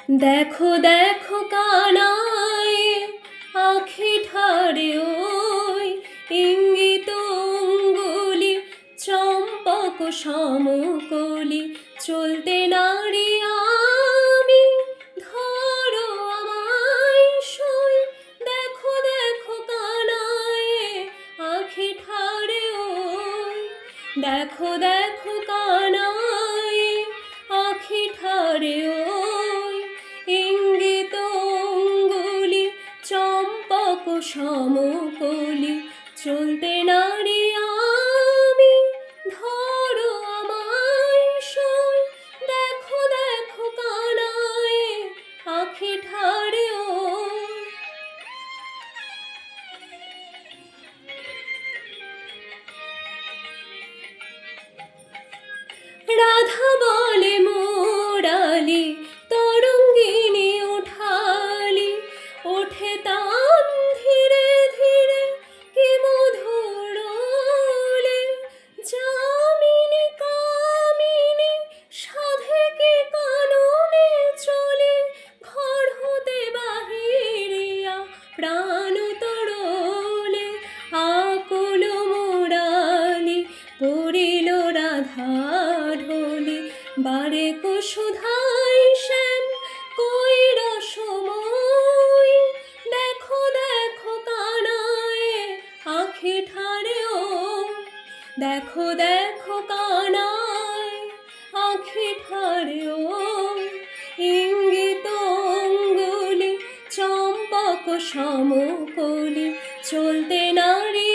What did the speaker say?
দেখো দেখো কানায় আখি ঠারে ওই ইঙ্গিত অঙ্গুলি চম্পক সমকলি চলতে নারী আমি ধরো আমায় সই। দেখো দেখো কানায় আখি ঠারে ওই দেখো দেখো কানায় আখি ঠারে ওই ইঙ্গিত অঙ্গুলি চম্পক সমকলি চলতে নারী আমি ধরো আমায় সই। দেখো দেখো কানায় আখি ঠারে ওই। রাধা বলে মোরালি তরঙ্গিনী উঠালি ওঠে তান ধীরে ধীরে কি মধুর ওলে। যামিনী কামিনী সাধে কি কাননে চলে ঘর হতে বাহিরিয়া প্রাণ তরলে। আকুল মোরালি পড়িল রাধা ঢোলে বারে কুসুধাই শ্যাম কইর সময়। দেখো দেখো কানায় আখি ঠারে ওই দেখো দেখো কানায় আখি ঠারে ওই ইঙ্গিত অঙ্গুলি চম্পক সমকলি চলতে নারী